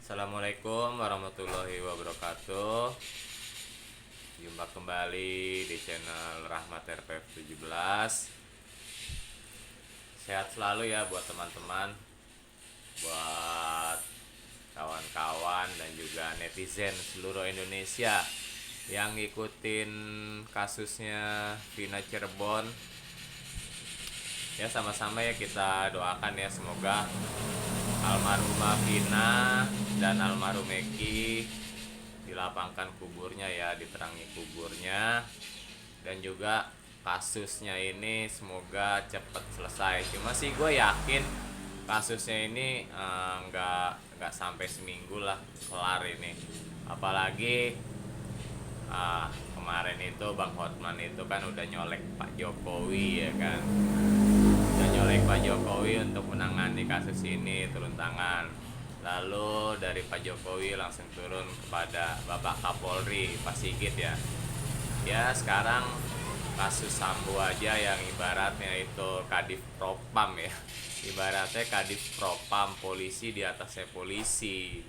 Assalamualaikum warahmatullahi wabarakatuh. Jumpa kembali di channel Rahmat RPF 17. Sehat selalu ya buat teman-teman, buat kawan-kawan dan juga netizen seluruh Indonesia yang ngikutin kasusnya Vina Cirebon. Ya, sama-sama ya kita doakan ya, semoga almarhumah Vina dan almarhum Eki dilapangkan kuburnya ya, diterangi kuburnya, dan juga kasusnya ini semoga cepat selesai. Cuma sih gue yakin kasusnya ini nggak sampai seminggu lah kelar ini. Apalagi kemarin itu Bang Hotman itu kan udah nyolek Pak Jokowi ya kan, udah nyolek Pak Jokowi untuk menangani kasus ini, turun tangan. Lalu dari Pak Jokowi langsung turun kepada Bapak Kapolri Pak Sigit ya. Ya sekarang kasus Sambo aja yang ibaratnya itu Kadif Propam ya, ibaratnya Kadif Propam, polisi di atasnya polisi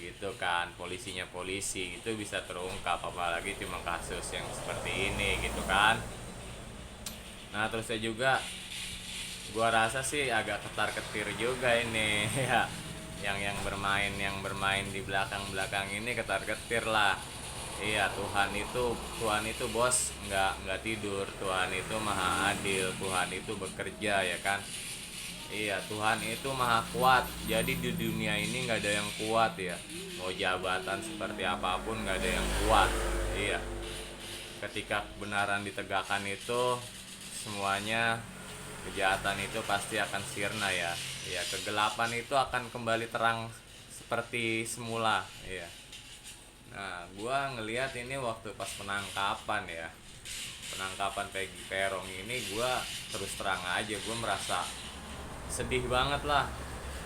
gitu kan, polisinya polisi itu bisa terungkap, apalagi cuma kasus yang seperti ini gitu kan. Nah terusnya juga gua rasa sih agak ketar-ketir juga ini ya, yang bermain di belakang ini ketar-ketir lah. Iya, Tuhan itu bos nggak tidur. Tuhan itu maha adil, Tuhan itu bekerja ya kan. Iya, Tuhan itu maha kuat. Jadi di dunia ini nggak ada yang kuat ya, mau jabatan seperti apapun nggak ada yang kuat. Iya, ketika kebenaran ditegakkan itu semuanya, kejahatan itu pasti akan sirna ya. Ya, kegelapan itu akan kembali terang seperti semula ya. Nah, gua ngelihat ini waktu pas penangkapan ya, penangkapan Peggy Perong ini, gua terus terang aja gua merasa sedih banget lah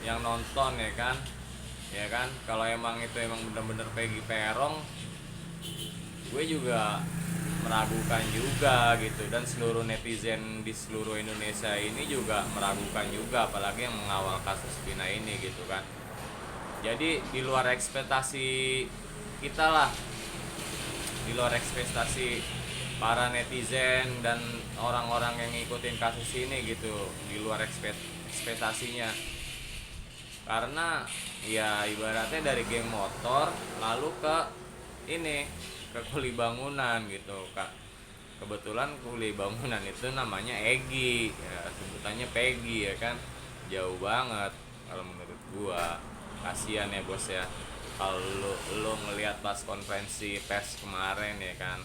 yang nonton ya kan. Ya kan, kalau emang itu emang bener-bener Peggy Perong, gue juga meragukan juga gitu, dan seluruh netizen di seluruh Indonesia ini juga meragukan juga, apalagi yang mengawal kasus Vina ini gitu kan. Jadi di luar ekspektasi kita lah, di luar ekspektasi para netizen dan orang-orang yang ngikutin kasus ini gitu, di luar ekspektasinya. Karena ya ibaratnya dari geng motor lalu ke ini, ke kuli bangunan gitu kak. Kebetulan kuli bangunan itu namanya Egi ya, sebutannya Peggy ya kan, jauh banget kalau menurut gua. Kasian ya bos ya, kalau lu ngelihat pas konferensi pers kemarin ya kan,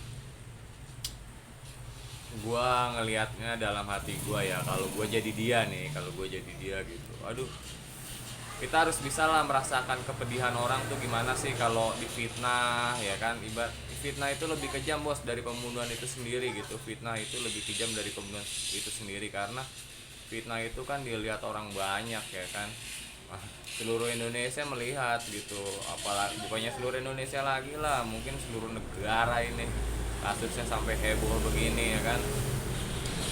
gua ngelihatnya dalam hati gua ya, kalau gua jadi dia nih, kalau gua jadi dia gitu, aduh, kita harus bisa lah merasakan kepedihan orang tuh gimana sih kalau difitnah ya kan. Fitnah itu lebih kejam bos dari pembunuhan itu sendiri gitu. Fitnah itu lebih kejam dari pembunuhan itu sendiri, karena fitnah itu kan dilihat orang banyak ya kan. Seluruh Indonesia melihat gitu, apalagi bukannya seluruh Indonesia lagi lah, mungkin seluruh negara ini kasusnya sampai heboh begini ya kan.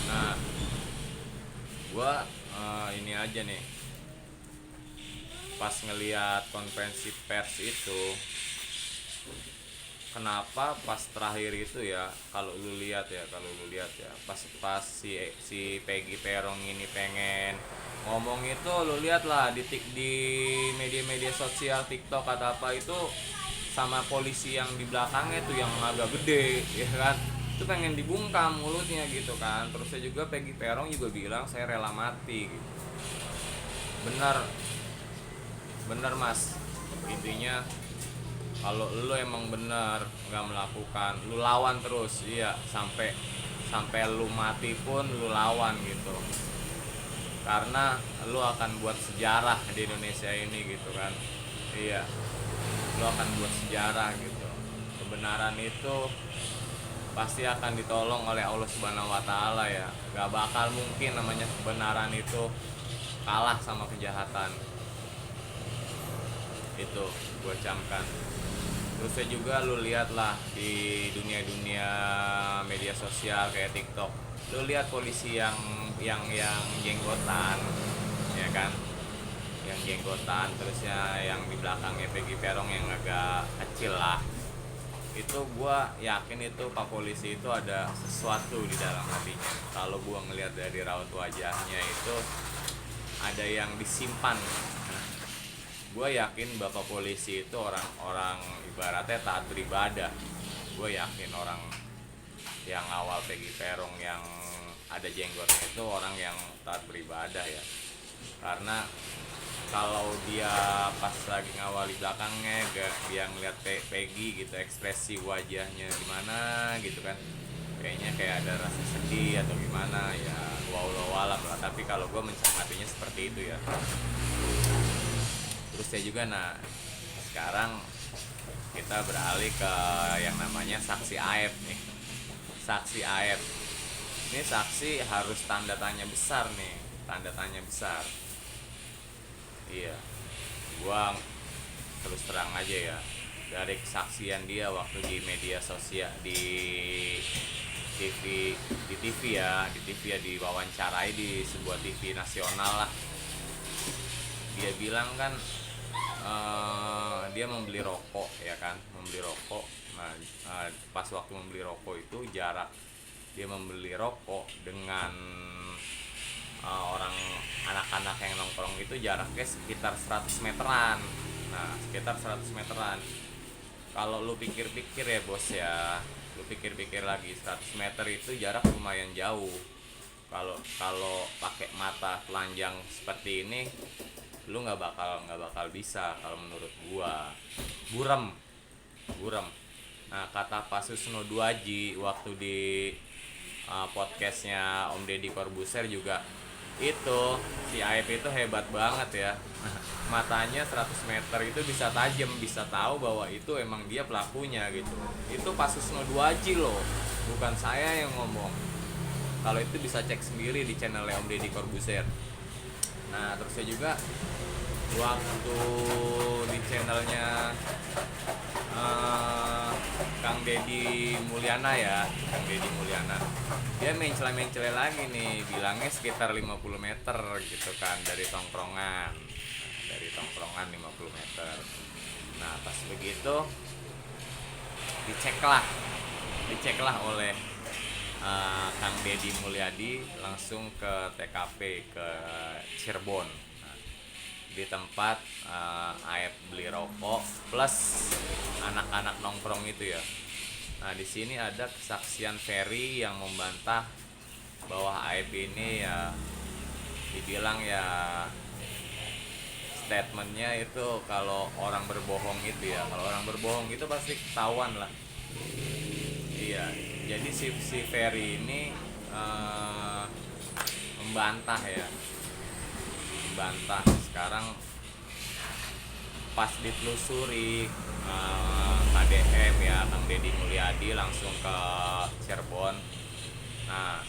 Nah gua ini aja nih, pas ngelihat konferensi pers itu, kenapa pas terakhir itu ya, kalau lu lihat ya, pas si Peggy Perong ini pengen ngomong itu, lu lihat lah di media-media sosial, TikTok atau apa itu, sama polisi yang di belakangnya tuh yang agak gede ya kan, itu pengen dibungkam mulutnya gitu kan. Terusnya juga Peggy Perong juga bilang saya rela mati gitu. Bener bener mas, intinya kalau lu emang bener nggak melakukan, lu lawan terus, iya, sampai sampai lu mati pun lu lawan gitu, karena lu akan buat sejarah di Indonesia ini gitu kan. Iya, lu akan buat sejarah gitu. Kebenaran itu pasti akan ditolong oleh Allah Subhanahu wa taala ya. Gak bakal mungkin namanya kebenaran itu kalah sama kejahatan. Itu gue camkan. Terusnya juga lu lihat lah di dunia media sosial kayak TikTok, lu lihat polisi yang jenggotan ya kan, yang jenggotan, terusnya yang di belakangnya Peggy Perong yang agak kecil lah. Itu gua yakin itu Pak Polisi itu ada sesuatu di dalam hatinya. Kalau gua ngelihat dari raut wajahnya itu ada yang disimpan. Gua yakin Bapak Polisi itu orang-orang ibaratnya taat beribadah. Gua yakin orang yang awal Peggy Perong yang ada jenggotnya itu orang yang taat beribadah ya. Karena kalau dia pas lagi ngawal di belakangnya dia ngeliat Peggy gitu, ekspresi wajahnya gimana gitu kan, kayaknya kayak ada rasa sedih atau gimana ya, walau alam lah. Tapi kalau gue mencermatinya seperti itu ya. Terus saya juga, nah sekarang kita beralih ke yang namanya saksi Aep nih. Saksi Aep ini saksi harus tanda tanya besar nih, tanda tanya besar. Iya, gua terus terang aja ya, dari kesaksian dia waktu di media sosial, di TV, di TV ya, diwawancarai di sebuah TV nasional lah. Dia bilang kan dia membeli rokok ya kan, membeli rokok. Nah, pas waktu membeli rokok itu jarak dia membeli rokok dengan orang anak-anak yang nongkrong itu jaraknya sekitar 100 meteran. Nah, sekitar 100 meteran. Kalau lu pikir-pikir ya bos ya, lu pikir-pikir lagi, 100 meter itu jarak lumayan jauh. Kalau pakai mata telanjang seperti ini, lu nggak bakal bisa kalau menurut gua. Buram. Nah, kata Pak Susno Duaji waktu di podcastnya Om Deddy Corbuzier juga, itu si Aep itu hebat banget ya. Matanya 100 meter itu bisa tajam, bisa tahu bahwa itu emang dia pelakunya gitu. Itu Pak Susno Duaji loh, bukan saya yang ngomong. Kalau itu bisa cek sendiri di channel Om Deddy Corbuzier. Nah, terusnya juga waktu di channelnya Kang Deddy Mulyana ya, Kang Deddy Mulyana, dia mencela lagi nih, bilangnya sekitar 50 meter gitu kan dari tongkrongan. Nah, dari tongkrongan 50 meter. Nah, pas begitu diceklah oleh Kang Deddy Mulyadi langsung ke TKP ke Cirebon. Nah, di tempat Aep beli rokok plus anak-anak nongkrong itu ya. Nah, di sini ada kesaksian Ferry yang membantah bahwa Aep ini ya dibilang ya statementnya itu kalau orang berbohong itu ya, kalau orang berbohong itu pasti ketahuan lah. Iya, jadi si Ferry ini membantah. Sekarang pas ditelusuri KDM ya, Kang Deddy Mulyadi langsung ke Cirebon. Nah,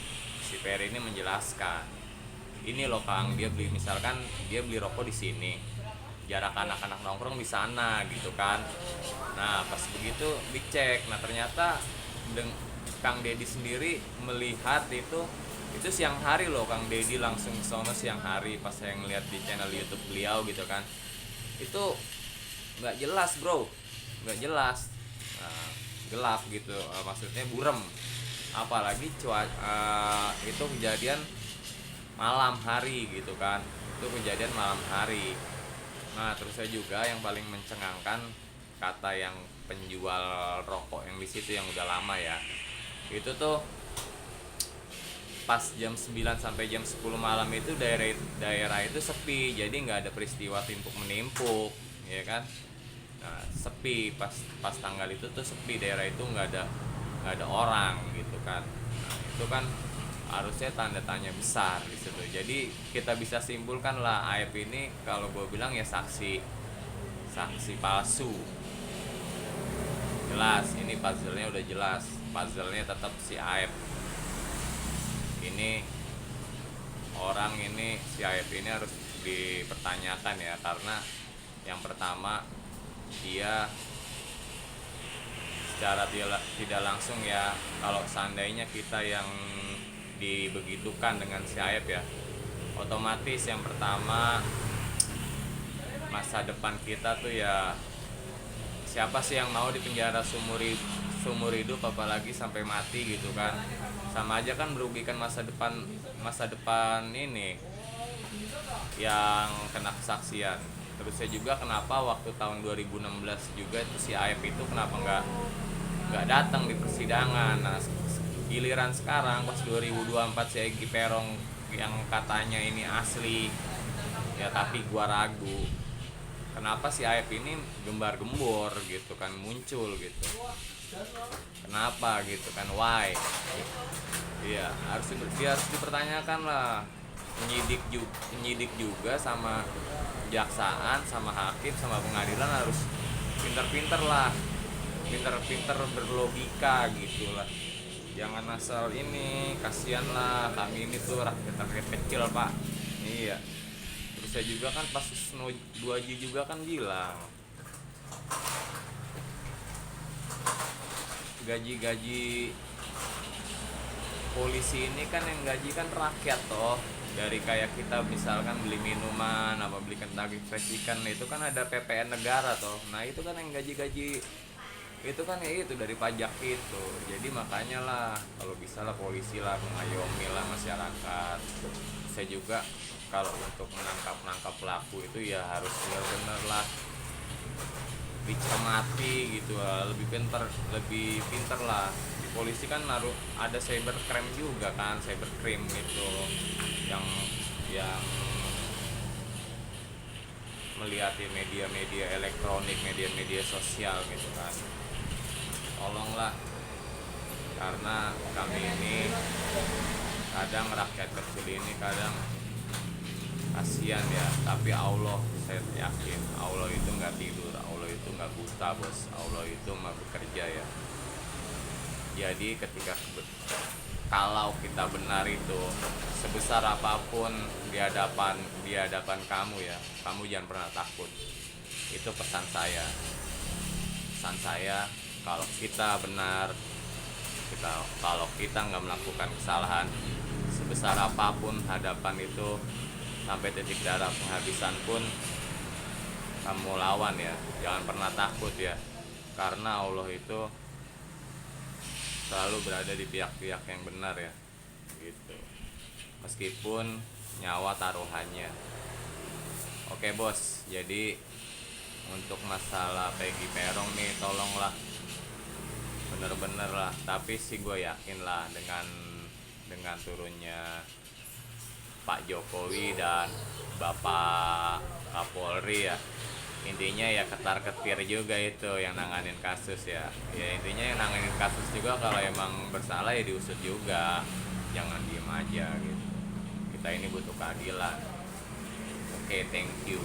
si Ferry ini menjelaskan, ini loh Kang, dia beli, misalkan dia beli rokok di sini, jarak anak-anak nongkrong di sana gitu kan. Nah, pas begitu dicek, nah ternyata Kang Deddy sendiri melihat itu siang hari loh. Kang Deddy langsung ke sono siang hari pas saya ngeliat di channel YouTube beliau gitu kan. Itu nggak jelas bro, nggak jelas. Nah, gelap gitu, maksudnya burem. Apalagi itu kejadian malam hari gitu kan, itu kejadian malam hari. Nah, terus saya juga yang paling mencengangkan, kata yang penjual rokok yang di situ yang udah lama ya, itu tuh pas jam 9 sampai jam 10 malam itu daerah itu sepi, jadi nggak ada peristiwa timpuk menimpuk ya kan. Nah, sepi pas tanggal itu tuh sepi, daerah itu nggak ada orang gitu kan. Nah, itu kan harusnya tanda tanya besar di situ. Jadi kita bisa simpulkan lah, Aep ini kalau gue bilang ya saksi palsu. Jelas, ini puzzle-nya udah jelas. Puzzle-nya tetap si Aep. Ini orang ini, si Aep ini harus dipertanyakan ya, karena yang pertama dia secara tidak langsung ya, kalau seandainya kita yang dibegitukan dengan si Aep ya, otomatis yang pertama masa depan kita tuh ya, siapa sih yang mau dipenjara seumur hidup apalagi sampai mati gitu kan. Sama aja kan merugikan masa depan ini yang kena kesaksian. Terus saya juga kenapa waktu tahun 2016 juga itu si Aep itu kenapa nggak datang di persidangan. Nah, giliran sekarang pas 2024 si Egy Perong yang katanya ini asli ya, tapi gua ragu kenapa si Aep ini gembar-gembor gitu kan, muncul gitu, kenapa gitu kan, why. Iya, dia harus dipertanyakan lah. Penyidik juga sama kejaksaan sama hakim sama pengadilan harus pinter-pinter lah, pinter-pinter berlogika gitu lah. Jangan asal ini, kasihan lah kami ini tuh rakyat kecil pak. Iya. Terus saya juga kan pas 2G juga kan bilang gaji polisi ini kan yang gaji kan rakyat toh. Dari kayak kita misalkan beli minuman apa beli daging fresh ikan, itu kan ada PPN negara toh. Nah itu kan yang gaji itu kan ya itu dari pajak itu. Jadi makanya lah kalau bisa lah polisi lah mengayomi lah masyarakat. Saya juga kalau untuk menangkap pelaku itu ya harus benar-benar lah dicermati gitu lah, lebih pinter lah. Di polisi kan harus ada cybercrime juga kan, cybercrime itu yang melihat di media-media elektronik, media-media sosial gitu kan. Tolonglah, karena kami ini kadang rakyat kecil ini kadang kasihan ya, tapi Allah, saya yakin Allah itu nggak tidur, Allah itu nggak buta bos, Allah itu mah bekerja ya. Jadi kalau kita benar itu sebesar apapun di hadapan kamu ya, kamu jangan pernah takut. Itu pesan saya. Kalau kita benar, kalau kita nggak melakukan kesalahan sebesar apapun hadapan itu, sampai titik darah penghabisan pun kamu lawan ya, jangan pernah takut ya, karena Allah itu selalu berada di pihak-pihak yang benar ya gitu, meskipun nyawa taruhannya. Oke bos, jadi untuk masalah Peggy Perong nih tolonglah bener-bener lah, tapi sih gue yakin lah dengan turunnya Pak Jokowi dan Bapak Kapolri ya, intinya ya ketar-ketir juga itu yang nanganin kasus ya intinya yang nanganin kasus juga, kalau emang bersalah ya diusut juga, jangan diem aja gitu. Kita ini butuh keadilan. Oke, thank you.